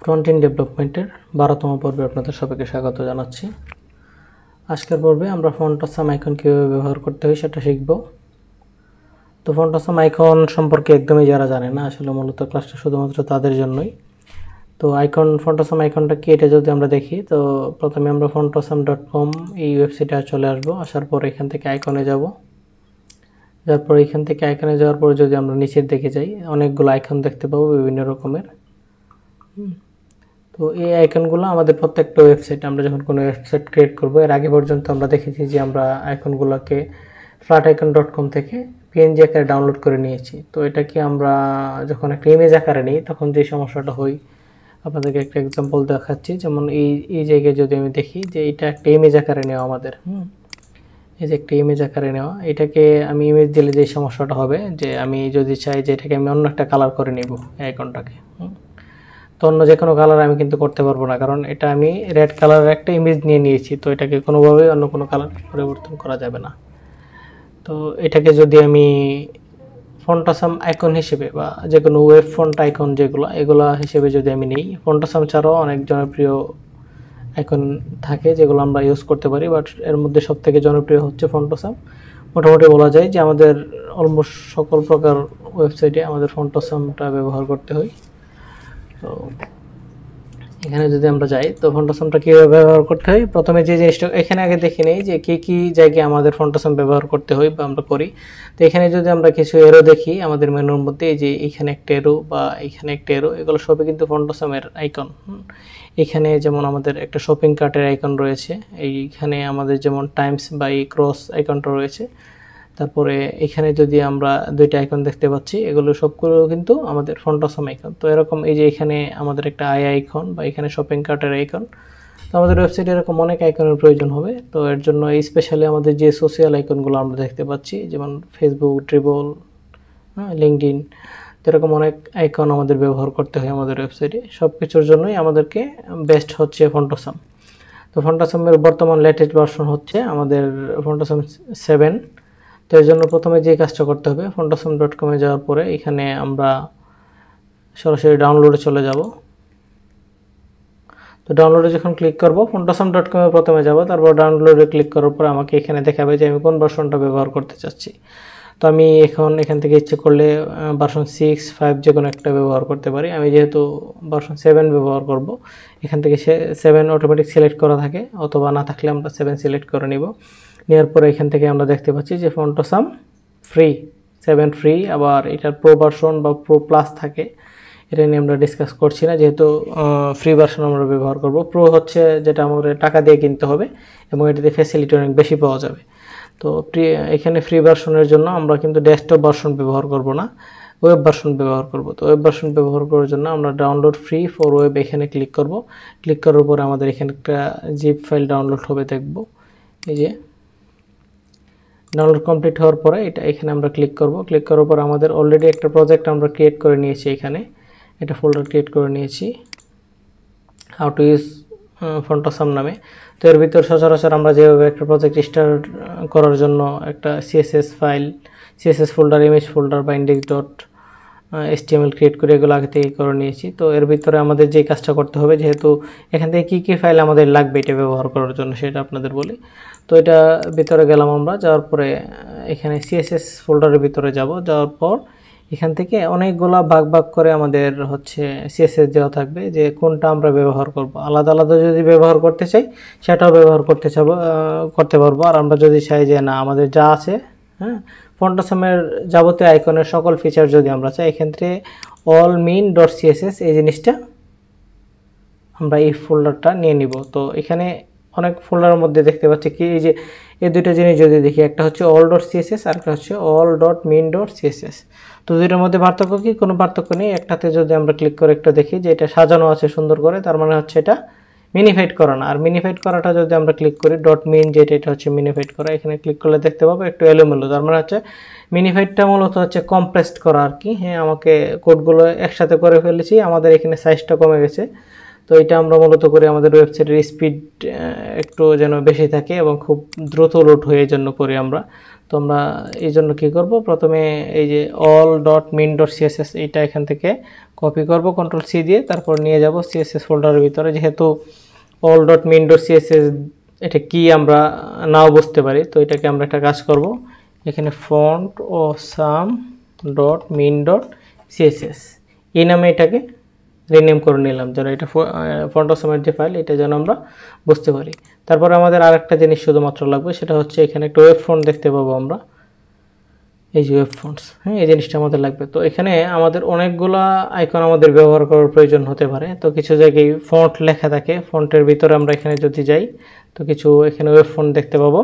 Front end ডেভেলপমেন্টের 12তম পর্বে আপনাদের সবাইকে স্বাগত জানাচ্ছি। আজকের পর্বে আমরা ফন্ট আসাম আইকন কীভাবে ব্যবহার করতে হয় সেটা শিখব। তো ফন্ট আসাম আইকন সম্পর্কে একদমই যারা জানে না, আসলে মূলত ক্লাসটা শুধুমাত্র তাদের জন্যই। তো ফন্ট আসাম আইকনটা কি এটা যদি আমরা দেখি, তো প্রথমে আমরা fontasam.com এই ওয়েবসাইটে চলে আসবো। আসার পর এখান থেকে আইকনে যাব, যার পর এখান থেকে আইকনে যাওয়ার পর যদি আমরা নিচের দিকে যাই, অনেকগুলো আইকন দেখতে পাবো বিভিন্ন রকমের। তো এই আইকনগুলো আমাদের প্রত্যেকটা ওয়েবসাইটে আমরা যখন কোনো ওয়েবসাইট ক্রিয়েট করব, এর আগে পর্যন্ত আমরা দেখেছি যে আমরা আইকনগুলোকে flaticon.com থেকে পিএনজি আকারে ডাউনলোড করে নিয়েছি। তো এটাকে আমরা যখন একটা ইমেজ আকারে নিই তখন যে সমস্যাটা হয়, আপনাদেরকে একটা এক্সাম্পল দেখাচ্ছি। যেমন এই জায়গায় যদি আমি দেখি যে এটা একটা ইমেজ আকারে নেওয়া আমাদের, এই যে একটা ইমেজ আকারে নেওয়া, এটাকে আমি ইমেজ দিলে যে সমস্যাটা হবে যে আমি যদি চাই যে এটাকে আমি অন্য একটা কালার করে নিব আইকনটাকে, তো অন্য যে কোনো কালার আমি কিন্তু করতে পারবো না, কারণ এটা আমি রেড কালারের একটা ইমেজ নিয়ে নিয়েছি। তো এটাকে কোনোভাবেই অন্য কোনো কালার পরিবর্তন করা যাবে না। তো এটাকে যদি আমি ফন্ট আসাম আইকন হিসেবে বা যে কোনো ওয়েব ফন্ট আইকন এগুলা হিসেবে যদি আমি নিই, ফন্ট আসাম ছাড়াও অনেক জনপ্রিয় আইকন থাকে যেগুলো আমরা ইউজ করতে পারি, বাট এর মধ্যে সবথেকে জনপ্রিয় হচ্ছে ফন্ট আসাম। মোটামুটি বলা যায় যে আমাদের অলমোস্ট সকল প্রকার ওয়েবসাইটে আমাদের ফন্ট আসামটা ব্যবহার করতে হয়। তো এখানে যদি আমরা যাই, তো ফন্ট আসামটা কীভাবে ব্যবহার করতে হয়, প্রথমে যে জিনিসটা এখানে আগে দেখে নেই যে কী জায়গায় আমাদের ফন্ট আসাম ব্যবহার করতে হয় বা আমরা করি। তো এখানে যদি আমরা কিছু এরো দেখি আমাদের মেনুর মধ্যে, এই যে এখানে একটা এরো বা এখানে একটা এরো, এগুলো সবই কিন্তু ফন্ট আসামের আইকন। এখানে যেমন আমাদের একটা শপিং কার্টের আইকন রয়েছে, এইখানে আমাদের যেমন টাইমস বা এই ক্রস আইকনটা রয়েছে। তারপরে এখানে যদি আমরা দুইটা আইকন দেখতে পাচ্ছি, এগুলো সবগুলো কিন্তু আমাদের ফন্ট আসাম আইকন। তো এরকম এই যে এখানে আমাদের একটা আইকন বা এখানে শপিং কার্টের আইকন। তো আমাদের ওয়েবসাইটে এরকম অনেক আইকনের প্রয়োজন হবে। তো এর জন্য স্পেশালি আমাদের যে সোশ্যাল আইকনগুলো আমরা দেখতে পাচ্ছি, যেমন ফেসবুক, ড্রিবল, লিঙ্কডইন, তো এরকম অনেক আইকন আমাদের ব্যবহার করতে হয় আমাদের ওয়েবসাইটে। সব কিছুর জন্যই আমাদেরকে বেস্ট হচ্ছে ফন্ট আসাম। তো ফন্ট আসামের বর্তমান লেটেস্ট ভার্সন হচ্ছে আমাদের ফন্ট আসাম 7। তো এর জন্য প্রথমে যে কাজটা করতে হবে, fontasam.com যাওয়ার পরে এখানে আমরা সরাসরি ডাউনলোডে চলে যাব। তো ডাউনলোডে যখন ক্লিক করব, fontasam.com প্রথমে যাব, তারপর ডাউনলোডে ক্লিক করার পর আমাকে এখানে দেখাবে যে আমি কোন ভার্সনটা ব্যবহার করতে চাচ্ছি। তো আমি এখান থেকে ইচ্ছে করলে ভার্সন 6, 5 যে কোনো একটা ব্যবহার করতে পারি। আমি যেহেতু ভার্সন 7 ব্যবহার করব, এখান থেকে 7 অটোমেটিক সিলেক্ট করা থাকে, অথবা না থাকলে আমরা 7 সিলেক্ট করে নিব। নেওয়ার পরে এখান থেকে আমরা দেখতে পাচ্ছি যে ফন্ট আসাম ফ্রি, 7 ফ্রি। আবার এটার প্রো ভার্সন বা প্রো প্লাস থাকে, এটা নিয়ে আমরা ডিসকাস করছি না, যেহেতু ফ্রি ভার্সন আমরা ব্যবহার করব। প্রো হচ্ছে যেটা আমাদের টাকা দিয়ে কিনতে হবে এবং এটাতে ফ্যাসিলিটি অনেক বেশি পাওয়া যাবে। তো এখানে ফ্রি ভার্সনের জন্য আমরা কিন্তু ডেস্কটপ ভার্সন ব্যবহার করব না, ওয়েব ভার্সন ব্যবহার করব। তো ওয়েব ভার্সন ব্যবহার করার জন্য আমরা ডাউনলোড ফ্রি ফর ওয়েব এখানে ক্লিক করব। ক্লিক করার পরে আমাদের এখানে একটা জিপ ফাইল ডাউনলোড হবে, দেখব। এই যে ডাউনলোড কমপ্লিট হওয়ার পরে এখানে আমরা ক্লিক করব। ক্লিক করার পর আমাদের অলরেডি একটা প্রজেক্ট আমরা ক্রিয়েট করে নিয়েছি, এখানে একটা ফোল্ডার ক্রিয়েট করে নিয়েছি how to use font Assam নামে। তো এর ভিতর সচরাচর আমরা যেভাবে একটা প্রজেক্ট স্টার্ট করার জন্য একটা CSS file, CSS folder, image folder বা index.html ক্রিয়েট করে এগুলো আগে থেকে করে নিয়েছি। তো এর ভিতরে আমাদের যে কাজটা করতে হবে, যেহেতু এখান থেকে কী ফাইল আমাদের লাগবে এটা ব্যবহার করার জন্য সেটা আপনাদের বলি। তো এটা ভিতরে গেলাম আমরা, যাওয়ার পরে এখানে সিএসএস ফোল্ডারের ভিতরে যাওয়ার পর এখান থেকে অনেকগুলা ভাগ করে আমাদের হচ্ছে সিএসএস দেওয়া থাকবে যে কোনটা আমরা ব্যবহার করব। আলাদা আলাদা যদি ব্যবহার করতে চাই সেটাও ব্যবহার করতে পারবো। আর আমরা যদি চাই যে না, আমাদের যা আছে, ফন্ট আসামের যাবতীয় আইকনের সকল ফিচার যদি আমরা চাই, এক্ষেত্রে all.min.css এই জিনিসটা আমরা এই ফোল্ডারটা নিয়ে নিব। তো এখানে অনেক ফোল্ডারের মধ্যে দেখতে পাচ্ছি কি, এই যে এই দুটো জিনিস যদি দেখি, একটা হচ্ছে all.css আর একটা হচ্ছে all.min.css। তো দুইটার মধ্যে পার্থক্য কি? কোনো পার্থক্য নেই। একটাতে যদি আমরা ক্লিক করে একটা দেখি যে এটা সাজানো আছে সুন্দর করে, তার মানে হচ্ছে এটা মিনিফাইড করা না। আর মিনিফাইড করাটা যদি আমরা ক্লিক করি .min, এটা হচ্ছে মিনিফাইড করা, এখানে ক্লিক করলে দেখতে পাবো একটু এলোমেলো, তার মানে হচ্ছে মিনিফাইডটা মূলত হচ্ছে কম্প্রেসড করা আর কি। আমাকে কোডগুলো একসাথে করে ফেলেছি, আমাদের এখানে সাইজটা কমে গেছে। তো এটা আমরা মূলত করি আমাদের ওয়েবসাইটের স্পিড একটু যেন বেশি থাকে এবং খুব দ্রুত লোড হয়ে, এই জন্য করি আমরা। তো আমরা এই জন্য কী করব, প্রথমে এই যে all.min.css এইটা এখান থেকে কপি করব কন্ট্রোল সি দিয়ে, তারপর নিয়ে যাব সিএসএস ফোল্ডারের ভিতরে। যেহেতু all.min.css এটা কি আমরা নাও বুঝতে পারি, তো এটাকে আমরা একটা কাজ করব, এখানে ফন্ট ও সাম ডট মিন ডট সিএসএস এই নামে এটাকে রিনেম করে নিলাম, যেন এটা ফন্ট ও সামের যে ফাইল এটা যেন আমরা বুঝতে পারি। তারপরে আমাদের আরেকটা জিনিস শুধুমাত্র লাগবে, সেটা হচ্ছে এখানে একটা ওয়েব ফন্ট দেখতে পাবো আমরা, এই যে ওয়েব ফন্টস, হ্যাঁ এই জিনিসটা আমাদের লাগবে। তো এখানে আমাদের অনেকগুলা আইকন আমাদের ব্যবহার করার প্রয়োজন হতে পারে। তো কিছু জায়গায় ফন্ট লেখা থাকে, ফন্টের ভিতরে আমরা এখানে যদি যাই তো কিছু এখানে ওয়েব ফন্ট দেখতে পাবো।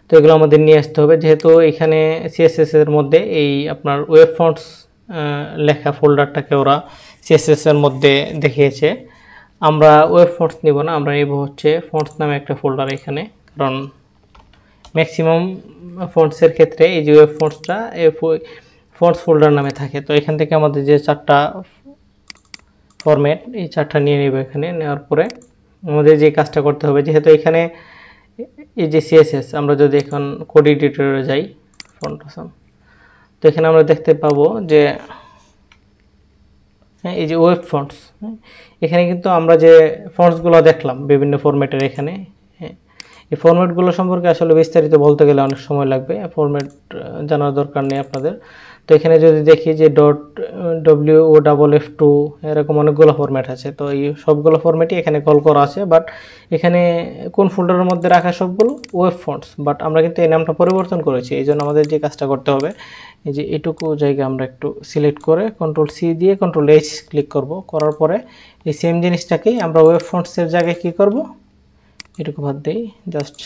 তো এগুলো আমাদের নিয়ে আসতে হবে, যেহেতু এখানে সিএসএস এর মধ্যে এই আপনার ওয়েব ফন্টস লেখা ফোল্ডারটাকে ওরা সিএসএস এর মধ্যে দেখিয়েছে। আমরা ওয়েব ফন্টস নিব না, আমরা নিব হচ্ছে ফন্টস নামে একটা ফোল্ডার এখানে, কারণ ম্যাক্সিমাম ফন্টসের ক্ষেত্রে এই যে ওয়েব ফন্টসটা ফন্টস ফোল্ডার নামে থাকে। তো এখান থেকে আমাদের যে 4টা ফরম্যাট, এই 4টা নিয়ে নেব। এখানে নেওয়ার পরে আমাদের যে কাজটা করতে হবে, যেহেতু এখানে এই যে সিএসএস, আমরা যদি এখন কোড এডিটরে যাই ফন্ট অসাম, তো এখানে আমরা দেখতে পাবো যে হ্যাঁ এই যে ওয়েব ফন্টস, এখানে কিন্তু আমরা যে ফন্টসগুলো দেখলাম বিভিন্ন ফরম্যাটের, এখানে হ্যাঁ এই ফরম্যাটগুলো সম্পর্কে আসলে বিস্তারিত বলতে গেলে অনেক সময় লাগবে, ফরম্যাট জানার দরকার নেই আপনাদের। তো এখানে যদি দেখি যে .WOFF2 এরকম অনেকগুলো ফরম্যাট আছে, তো এই সবগুলো ফরম্যাটই এখানে কল করা আছে, বাট এখানে কোন ফোল্ডারের মধ্যে রাখা সবগুলো ওয়েব ফন্টস, বাট আমরা কিন্তু এই নামটা পরিবর্তন করেছি। এই জন্য আমাদের যে কাজটা করতে হবে, এই যে এটুকু জায়গা আমরা একটু সিলেক্ট করে কন্ট্রোল সি দিয়ে কন্ট্রোল এইচ ক্লিক করব, করার পরে এই সেম জিনিসটাকেই আমরা ওয়েব ফন্টসের জায়গায় কী করব, এটুকু বাদ দিই, জাস্ট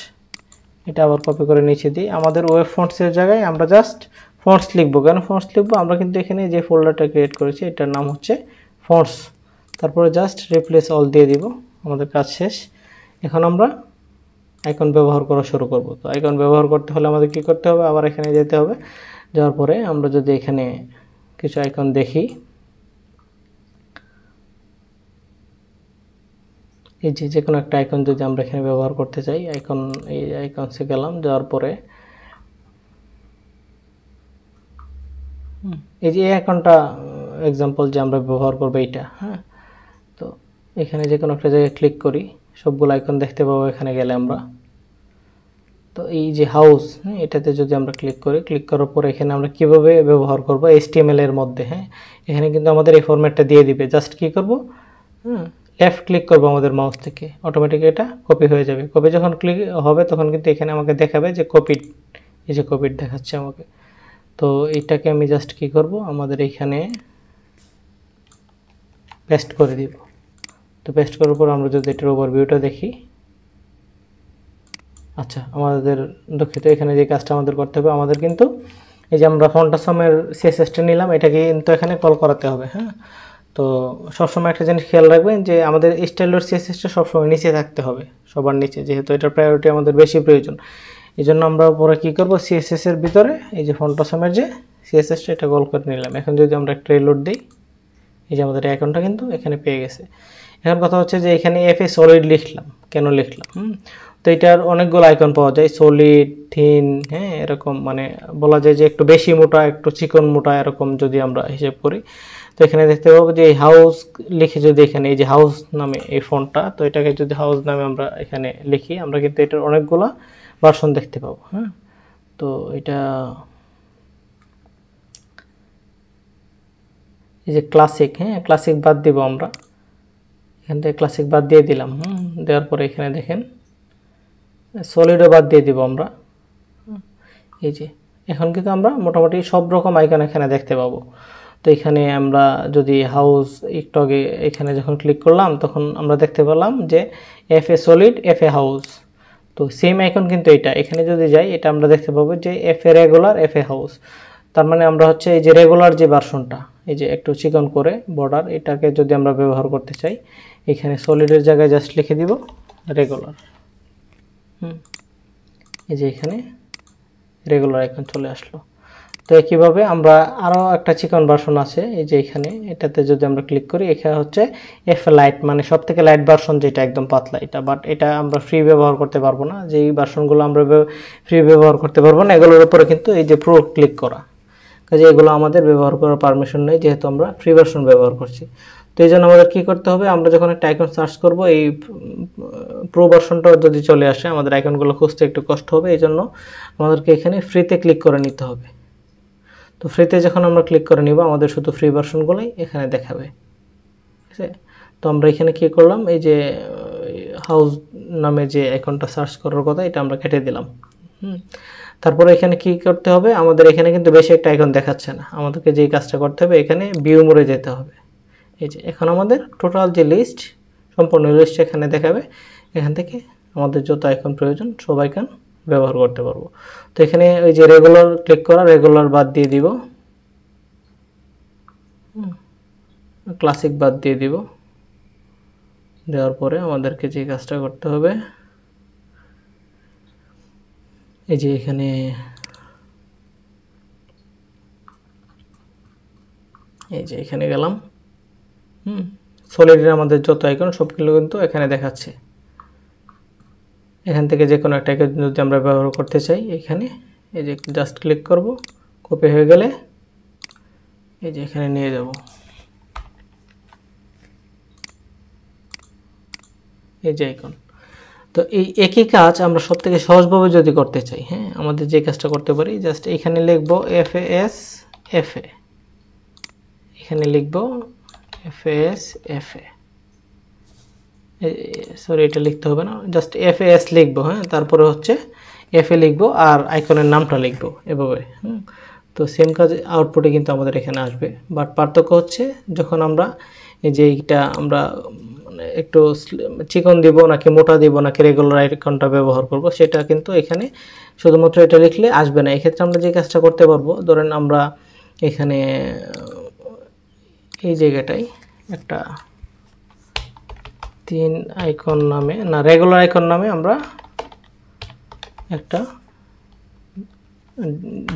এটা আবার কপি করে নিচে দিই। আমাদের ওয়েব ফন্টসের জায়গায় আমরা জাস্ট ফন্টস লিখবো। কেন ফন্টস লিখবো, আমরা কিন্তু এখানে যে ফোল্ডারটা ক্রিয়েট করেছি এটার নাম হচ্ছে ফন্টস, তারপরে জাস্ট রিপ্লেস অল দিয়ে দিব, আমাদের কাজ শেষ। এখন আমরা আইকন ব্যবহার করা শুরু করব। তো আইকন ব্যবহার করতে হলে আমাদের কি করতে হবে, আবার এখানে যেতে হবে, যাওয়ার পরে আমরা যদি এখানে কিছু আইকন দেখি, এই যে কোনো একটা আইকন যদি আমরা এখানে ব্যবহার করতে চাই, আইকন এই আইকনসে গেলাম, যাওয়ার পরে এই যে এই আইকনটা এক্সাম্পল যে আমরা ব্যবহার করবো এইটা, হ্যাঁ। তো এখানে যে কোনো একটা জায়গায় ক্লিক করি, সবগুলো আইকন দেখতে পাবো এখানে গেলে আমরা। তো এই যে হাউস, হ্যাঁ এটাতে যদি আমরা ক্লিক করি, ক্লিক করার পর এখানে আমরা কিভাবে ব্যবহার করব HTML এর মধ্যে, হ্যাঁ এখানে কিন্তু আমাদের এই ফরম্যাটটা দিয়ে দিবে। জাস্ট কি করব, লেফট ক্লিক করব আমাদের মাউস থেকে, অটোমেটিক এটা কপি হয়ে যাবে। কপি যখন ক্লিক হবে তখন কিন্তু এখানে আমাকে দেখাবে যে কপিড, এই যে কপিড দেখাচ্ছে আমাকে। তো এইটাকে আমি জাস্ট কি করব, আমাদের এইখানে পেস্ট করে দিব। তো পেস্ট করার পর আমরা যদি এটার ওভারভিউটা দেখি, আচ্ছা আমাদের দুঃখিত, এখানে যে কাজটা আমাদের করতে হবে, আমাদের কিন্তু এই যে আমরা ফন্ট অসামের সিএসএসটা নিলাম, এটাকে কিন্তু এখানে কল করাতে হবে, হ্যাঁ। তো সবসময় একটা জিনিস খেয়াল রাখবেন যে আমাদের স্টাইলর সিএসএসটা সবসময় নিচে থাকতে হবে, সবার নিচে, যেহেতু এটার প্রায়োরিটি আমাদের বেশি প্রয়োজন। এই জন্য আমরা পরে কী করবো, সিএসএস এর ভিতরে এই যে ফন্ট অসামের যে সিএসএসটা এটা কল করে নিলাম। এখন যদি আমরা একটা রিলোড দিই, এই যে আমাদের আইকনটা কিন্তু এখানে পেয়ে গেছে। এখন কথা হচ্ছে যে এখানে FA সলিড লিখলাম, কেন লিখলাম, তো এটার অনেকগুলো আইকন পাওয়া যায়, সলিড, থিন, হ্যাঁ এরকম, মানে বলা যায় যে একটু বেশি মোটা, একটু চিকন মোটা, এরকম যদি আমরা হিসেব করি। তো এখানে দেখতে পাবো যে এই হাউস লিখে যদি এখানে এই যে হাউস নামে এই ফন্টটা, তো এটাকে যদি হাউস নামে আমরা এখানে লিখি, আমরা কিন্তু এটার অনেকগুলো ভার্সন দেখতে পাবো, হ্যাঁ। তো এটা এই যে ক্লাসিক, হ্যাঁ ক্লাসিক বাদ দিব আমরা, এখান থেকে ক্লাসিক বাদ দিয়ে দিলাম, দেওয়ার পরে এখানে দেখেন সলিডও বাদ দিয়ে দিব আমরা। এই যে এখন কিন্তু আমরা মোটামুটি সব রকম আইকন এখানে দেখতে পাবো। তো এখানে আমরা যদি হাউস একটু আগে এখানে যখন ক্লিক করলাম তখন আমরা দেখতে পেলাম যে FA সলিড, FA হাউস, তো সেম আইকন কিন্তু এটা। এখানে যদি যাই, এটা আমরা দেখতে পাবো যে FA রেগুলার, FA হাউস, তার মানে আমরা হচ্ছে এই যে রেগুলার যে ভার্সনটা, এই যে একটু চিকন করে বর্ডার, এটাকে যদি আমরা ব্যবহার করতে চাই, এখানে সলিডের জায়গায় জাস্ট লিখে দিব রেগুলার, এই যে এখানে রেগুলার আইকন চলে আসলো। তো একইভাবে আমরা আরও একটা চিকন ভার্সন আছে, এই যে এখানে, এটাতে যদি আমরা ক্লিক করি, এখানে হচ্ছে FA লাইট, মানে সব থেকে লাইট ভার্সন যেটা একদম পাতলা এটা, বাট এটা আমরা ফ্রি ব্যবহার করতে পারবো না। যেই ভার্সনগুলো আমরা ফ্রি ব্যবহার করতে পারবো না, এগুলোর উপরে কিন্তু এই যে প্রো ক্লিক করা, কাজে এগুলো আমাদের ব্যবহার করার পারমিশন নেই, যেহেতু আমরা ফ্রি ভার্সন ব্যবহার করছি। তো এই জন্য আমাদের কী করতে হবে, আমরা যখন একটা আইকন সার্চ করব, এই প্রো ভার্সনটা যদি চলে আসে আমাদের আইকনগুলো খুঁজতে একটু কষ্ট হবে, এই জন্য আমাদেরকে এখানে ফ্রিতে ক্লিক করে নিতে হবে। তো ফ্রিতে যখন আমরা ক্লিক করে নিব, আমাদের শুধু ফ্রি ভার্সনগুলোই এখানে দেখাবে, ঠিক আছে। তো আমরা এখানে কী করলাম, এই যে হাউস নামে যে আইকনটা সার্চ করার কথা, এটা আমরা কেটে দিলাম। তারপরে এখানে কি করতে হবে, আমাদের এখানে কিন্তু বেশি একটা আইকন দেখাচ্ছে না, আমাদেরকে যেই কাজটা করতে হবে, এখানে ভিউ মোডে যেতে হবে। এই যে এখন আমাদের টোটাল যে লিস্ট, সম্পূর্ণ লিস্ট এখানে দেখাবে। এখান থেকে আমাদের যত আইকন প্রয়োজন সব আইকন ব্যবহার করতে পারবো। তো এখানে ওই যে রেগুলার ক্লিক করা, রেগুলার বাদ দিয়ে দিব, ক্লাসিক বাদ দিয়ে দিব। দেওয়ার পরে আমাদেরকে যে কাজটা করতে হবে, এই যে এখানে গেলাম। সলিডের আমাদের যত আইকন সবগুলো কিন্তু এখানে দেখাচ্ছে। এখান থেকে যে কোনো একটা আইকন যদি আমরা ব্যবহার করতে চাই, এখানে এই যে জাস্ট ক্লিক করব, কপি হয়ে গেলে এই যে এখানে নিয়ে যাব। এই যে আইকন। তো এই একই কাজ আমরা সব থেকে সহজভাবে যদি করতে চাই, হ্যাঁ, আমাদের যে কাজটা করতে পারি, জাস্ট এখানে লিখব FAS FA, এখানে লিখব FAS FA, সরি এটা লিখতে হবে না, জাস্ট FAS লিখব, হ্যাঁ, তারপরে হচ্ছে FA লিখব আর আইকনের নামটা লিখব এভাবে। তো সেম কাজ আউটপুটে কিন্তু আমাদের এখানে আসবে, বাট পার্থক্য হচ্ছে যখন আমরা এই যে এইটা আমরা একটু চিকন দিব নাকি মোটা দিব নাকি রেগুলার আইকনটা ব্যবহার করব, সেটা কিন্তু এখানে শুধুমাত্র এটা লিখলে আসবে না। এক্ষেত্রে আমরা যে কাজটা করতে পারবো, ধরেন আমরা এখানে এই জায়গাটায় একটা 3 আইকন নামে না, রেগুলার আইকন নামে আমরা একটা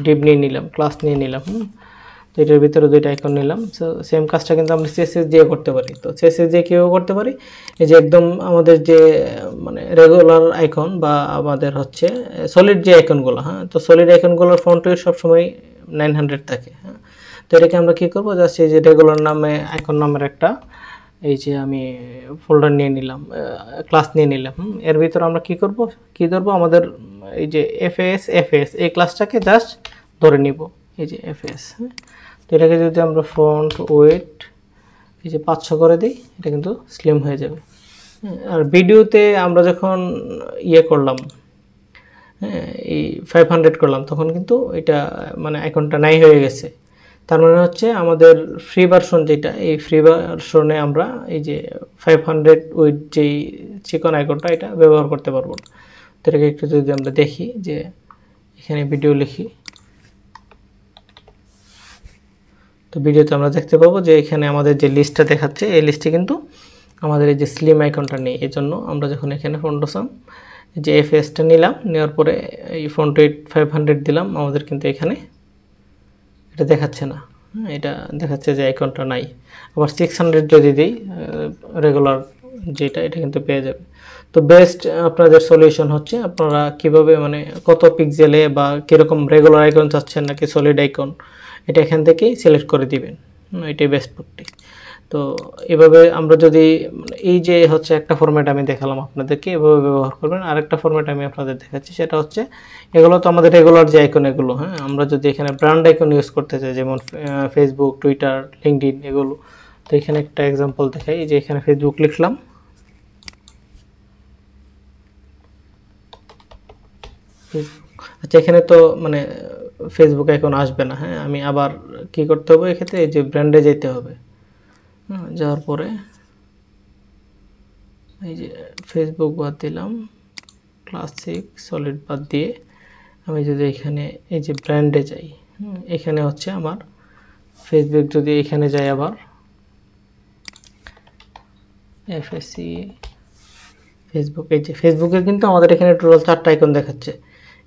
ডিভ নিয়ে নিলাম, ক্লাস নিয়ে নিলাম। তো এটার ভিতরে দুইটা আইকন নিলাম। সো সেম কাজটা কিন্তু আমরা CSS দিয়ে করতে পারি। তো CSS দিয়ে কীভাবে করতে পারি, এই যে একদম আমাদের যে মানে রেগুলার আইকন বা আমাদের হচ্ছে সলিড যে আইকনগুলো, হ্যাঁ, তো সলিড আইকনগুলোর ফন্ট ওয়েট সবসময় 900 থাকে, হ্যাঁ। তো এটাকে আমরা কী করবো, জাস্ট এই যে রেগুলার নামে আইকন নামের একটা এই যে আমি ফোল্ডার নিয়ে নিলাম, ক্লাস নিয়ে নিলাম। এর ভিতরে আমরা কী করব, কী ধরবো, আমাদের এই যে FAS এই ক্লাসটাকে জাস্ট ধরে নিব, এই যে FAS, হ্যাঁ। তো এটাকে যদি আমরা ফন্ট ওয়েট এই যে 500 করে দিই, এটা কিন্তু স্লিম হয়ে যাবে। আর ভিডিওতে আমরা যখন করলাম, হ্যাঁ, এই 500 করলাম, তখন কিন্তু এটা মানে আইকনটা নাই হয়ে গেছে। তার মানে হচ্ছে আমাদের ফ্রি ভার্সন যেটা, এই ফ্রি ভার্সনে আমরা এই যে 500 উইথ যেই চিকন আইকনটা, এটা ব্যবহার করতে পারবো না। তো এটাকে একটু যদি আমরা দেখি, যে এখানে ভিডিও লিখি, তো ভিডিওতে আমরা দেখতে পাবো যে এখানে আমাদের যে লিস্টটা দেখাচ্ছে, এই লিস্টে কিন্তু আমাদের এই যে স্লিম আইকনটা নেই। এই জন্য আমরা যখন এখানে ফন্টসাম যে FASটা নিলাম, নেওয়ার পরে এই ফন্ট ওয়েট 500 দিলাম, আমাদের কিন্তু এখানে এটা দেখাচ্ছে না, এটা দেখাচ্ছে যে আইকনটা নাই। আবার 600 যদি দিই রেগুলার যেটা, এটা কিন্তু পেয়ে যাবে। তো বেস্ট আপনাদের সলিউশন হচ্ছে আপনারা কিভাবে মানে কত পিক্সেলে বা কীরকম রেগুলার আইকন চাচ্ছেন নাকি সলিড আইকন, এটা এখান থেকেই সিলেক্ট করে দিবেন, এটাই বেস্ট পদ্ধতি। তো এভাবে আমরা যদি এই যে হচ্ছে একটা ফরম্যাট আমি দেখালাম আপনাদেরকে, এভাবে ব্যবহার করবেন। আরেকটা ফরম্যাট আমি আপনাদের দেখাচ্ছি, সেটা হচ্ছে এগুলো তো আমাদের রেগুলার যে আইকন এগুলো, হ্যাঁ, আমরা যদি এখানে ব্র্যান্ড আইকন ইউজ করতে চাই, যেমন ফেসবুক, টুইটার, লিঙ্কডইন এগুলো, তো এখানে একটা এক্সাম্পল দেখাই। যে এখানে ফেসবুক লিখলাম, আচ্ছা এখানে তো মানে ফেসবুক আইকন আসবে না, হ্যাঁ, আমি আবার কি করতে হবে, এক্ষেত্রে এই যে ব্র্যান্ডে যেতে হবে। যাওয়ার পরে এই যে ফেসবুক বাদ দিলাম, ক্লাসিক সলিড বাদ দিয়ে আমি যদি এখানে এই যে ব্র্যান্ডে যাই, এখানে হচ্ছে আমার ফেসবুক, যদি এখানে যাই আবার FAC ফেসবুক, এই যে ফেসবুকে কিন্তু আমাদের এখানে টোটাল 4টা আইকন দেখাচ্ছে।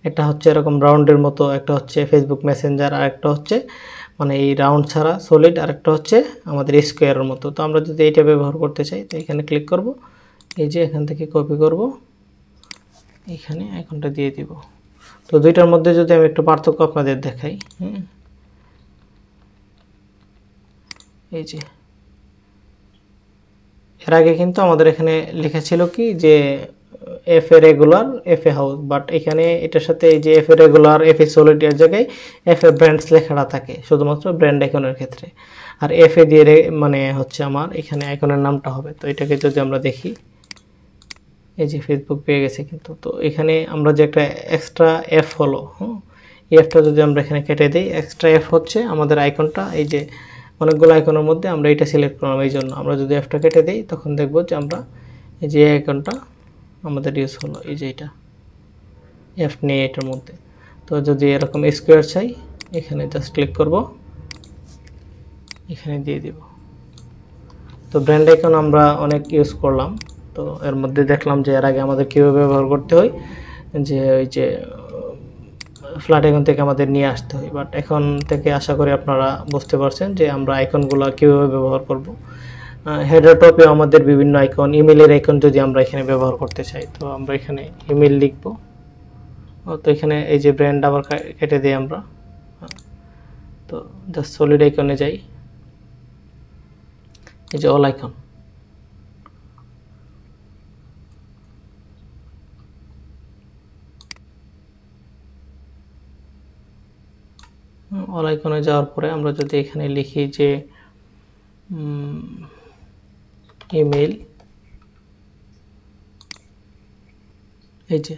একটা হচ্ছে এরকম রাউন্ডের মতো, একটা হচ্ছে ফেসবুক মেসেঞ্জার, আর একটা হচ্ছে মানে এই রাউন্ড ছাড়া সলিড, আর একটা হচ্ছে আমাদের স্কোয়ারের মতো। তো আমরা যদি এইটা ব্যবহার করতে চাই, তো এখানে ক্লিক করব, এই যে এখান থেকে কপি করব, এখানে আইকনটা দিয়ে দিব। তো দুইটার মধ্যে যদি আমি একটু পার্থক্য আপনাদের দেখাই, এই যে এর আগে কিন্তু আমাদের এখানে লেখা ছিল কি যে F a regular F a house, but এখানে এটার সাথে এই যে F a regular F A solid এর জায়গায় এফ এ ব্র্যান্ডস লেখাটা থাকে শুধুমাত্র ব্র্যান্ড আইকনের ক্ষেত্রে, আর এফ এ দিয়ে মানে হচ্ছে আমার এখানে আইকনের নামটা হবে। তো এটাকে যদি আমরা দেখি, এই যে ফেসবুক পেয়ে গেছে কিন্তু। তো এখানে আমরা যে একটা এক্সট্রা এফ হলো, এই এফটা যদি আমরা এখানে কেটে দিই, এক্সট্রা এফ হচ্ছে আমাদের আইকনটা, এই যে অনেকগুলো আইকনের মধ্যে আমরা এটা সিলেক্ট করলাম, এই জন্য আমরা যদি এফটা কেটে দিই তখন দেখব যে আমরা এই যে আইকনটা আমাদের ইউজ হলো, এই যে এটা এফ নেই এটার মধ্যে। তো যদি এরকম স্কোয়ার চাই, এখানে জাস্ট ক্লিক করব, এখানে দিয়ে দিব। তো ব্র্যান্ড আইকন আমরা অনেক ইউজ করলাম, তো এর মধ্যে দেখলাম যে এর আগে আমাদের কীভাবে ব্যবহার করতে হয়, যে ওই যে ফ্ল্যাট আইকন থেকে আমাদের নিয়ে আসতে হয়। বাট এখন থেকে আশা করি আপনারা বুঝতে পারছেন যে আমরা আইকনগুলো কীভাবে ব্যবহার করব। হেডার টপে আমাদের বিভিন্ন আইকন, ইমেলের আইকন যদি আমরা এখানে ব্যবহার করতে চাই, তো আমরা এখানে ইমেল লিখব। তো এখানে এই যে ব্র্যান্ড আবার কেটে দিই আমরা, তো জাস্ট সলিড আইকনে যাই, এই যে অল আইকন, অল আইকনে যাওয়ার পরে আমরা যদি এখানে লিখি যে ইমেল, এই যে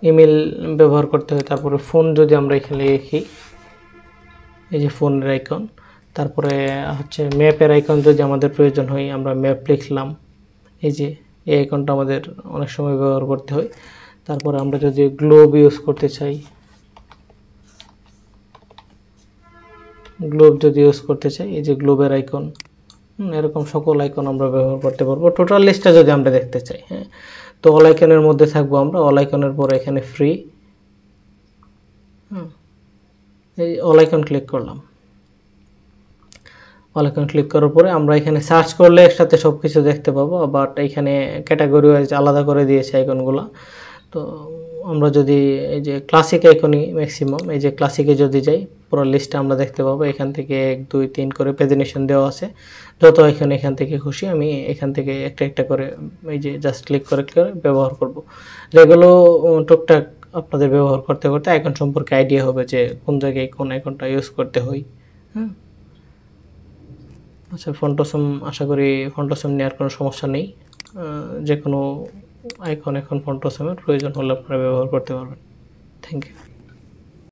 ইমেল ব্যবহার করতে হয়। তারপরে ফোন যদি আমরা এখানে লিখি, এই যে ফোনের আইকন, তারপরে হচ্ছে ম্যাপের আইকন যদি আমাদের প্রয়োজন হয় আমরা ম্যাপ লিখলাম, এই যে এই আইকনটা আমাদের অনেক সময় ব্যবহার করতে হয়। তারপরে আমরা যদি গ্লোব ইউজ করতে চাই, গ্লোব যদি ইউজ করতে চাই, এই যে গ্লোবের আইকন, এরকম সকল আইকন আমরা ব্যবহার করতে পারবো টোটাল লিস্টটা যদি আমরা দেখতে চাই। হ্যাঁ, তো অল আইকনের মধ্যে থাকবো আমরা, অল আইকনের পরে এখানে ফ্রি, এই অল আইকন ক্লিক করলাম। অল আইকন ক্লিক করার পরে আমরা এখানে সার্চ করলে একসাথে সব কিছু দেখতে পাবো, বাট এখানে ক্যাটাগরি ওয়াইজ আলাদা করে দিয়েছে আইকনগুলো। তো আমরা যদি এই যে ক্লাসিক আইকনই ম্যাক্সিমাম, এই যে ক্লাসিকে যদি যাই পুরো লিস্টটা আমরা দেখতে পাবো। এখান থেকে 1 2 3 করে প্রেজেন্টেশন দেওয়া আছে, যত আইকন এখান থেকে খুশি আমি এখান থেকে একটা একটা করে এই যে জাস্ট ক্লিক করে ব্যবহার করব। যেগুলো টুকটাক আপনাদের ব্যবহার করতে করতে আইকন সম্পর্কে আইডিয়া হবে যে কোন জায়গায় কোন আইকনটা ইউজ করতে হয়। হ্যাঁ, আচ্ছা, ফন্টোসম আশা করি ফন্টোসম নেওয়ার কোনো সমস্যা নেই, যে কোনো আইকন এখন ফন্টোসমের প্রয়োজন হলে আপনারা ব্যবহার করতে পারবেন। Thank you.